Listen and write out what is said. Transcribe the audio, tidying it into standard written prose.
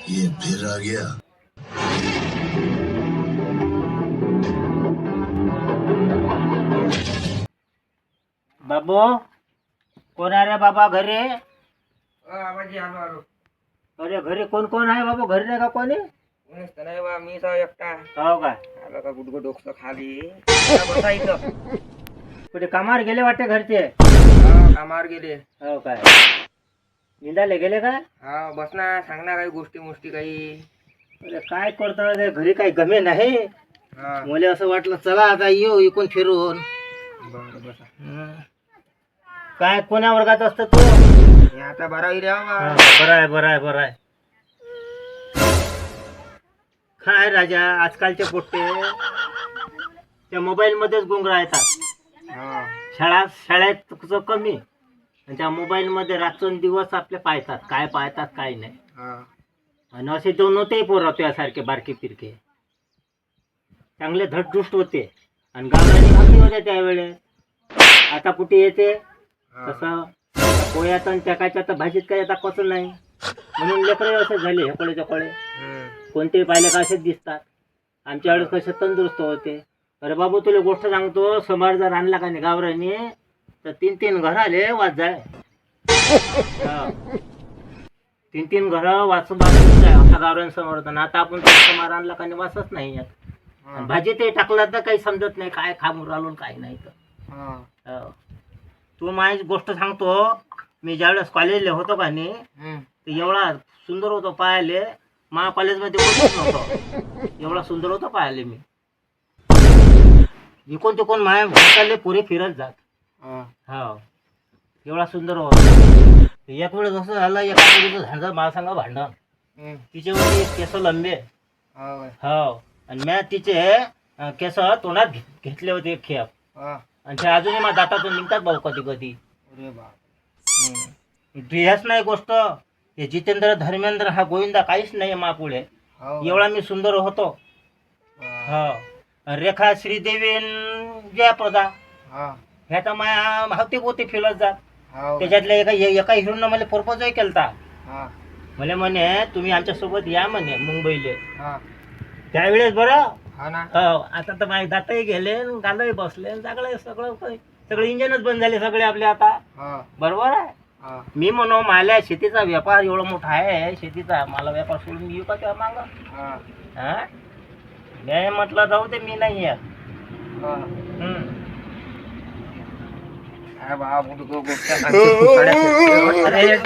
ये फिर आ गया. बाबू कोण आहे रे बाबा घरी? आवाजी आलो आलो. अरे घरी कोण कोण आहे बाबू? घरी नाही का कोणी? कोणीच तर नाही बा, मी सा एकटा हो काय? आलो का गुडगो डोकं खाली आता बसा इथं. कुठे कामावर गेले वाटते घरचे? हा, कामावर गेले. हो काय? निंदाले गेले काय? हा बस ना, सांग ना काही गोष्टी मुष्टी काही. अरे काय करतो रे, घरी काही गमे नाही. हा मला असं वाटलं चला आता येऊ इकून फिरून. बरं बसा. काय कोण्या वर्गात असतं तू? हे आता 12वी रे हा, बा. बरं आहे बरं आहे बरं आहे. काय राजा आजकालचे पोट्टे त्या मोबाईल मध्येच गुंग राहतात. हा शाळेत कसं कमी आणि त्या मोबाईल मध्ये रात्रंदिवस आपले पाहतात. काय पाहतात काय नाही. हा आणि असे दोन होते पोरं त्यासारखे बारके फिरके चांगले धटधुष्ट होते आणि गावरानी भाकरी होत्या त्यावेळेस. आता कुठे येते तसं पोयात आणि टकाच्या तर भाजीत काय आता कसं नाही. म्हणून लेकरे असे झाले हेकोळे चकोळे. कोणतेही पाहिले का असेच दिसतात. आमच्या वेळेस कसे तंदुरुस्त होते. अरे बाबू तुला गोष्ट सांगतो, समार जर आणला का नाही गावरानी तर 3-3 घर आले वाच जाय. 3-3 घर वाचून जाय असा गावरान समोर होता ना. आता आपण समार आणला का नाही वाचत नाही यात. आणि भाजी ते टाकलं तर काही समजत नाही काय खामून राहिलो काही नाही तर. हो. तू माझी गोष्ट सांगतो, मी ज्यावेळेस कॉलेजला होतो का नाही तर एवढा सुंदर होतो पाहायले. मा कॉलेजमध्ये कोणीच नव्हतं एवढा सुंदर होतो पाहायले मी. इकून तिकून माया भोवताले पुरे फिरत जात. हो एवढा सुंदर होता. एक वेळेस असं झालं, एका मुलीचं झालं मला सांगा भांडण. तिचे वरती केस लंबे. हो आणि मी तिचे केस तोंडात घेतले होते एक खेप. आणि ते अजूनही माझ्या दातातून निघतात भाऊ कधी कधी. हेच नाही गोष्ट, हे जितेंद्र धर्मेंद्र हा गोविंदा काहीच नाही मा पुढे. एवढा मी सुंदर होतो. हो रेखा श्रीदेवी जयाप्रदा ह्या तर माया माहिती होती फिरत जात. त्याच्यातल्या एका हिरोनं मला प्रपोजही केलता. मला म्हणे तुम्ही आमच्या सोबत या म्हणे मुंबईले. त्यावेळेस बरं हो आता तर माझे दातही गेले गालही बसले सगळं सगळं सगळे इंजनच बंद झाले सगळे आपले आता. बरोबर आहे. मी म्हणू मला शेतीचा व्यापार एवढा मोठा आहे, शेतीचा मला व्यापार सोडून येऊ का तेव्हा माग. मी म्हटलं जाऊ दे मी नाही येत. बाबा अरे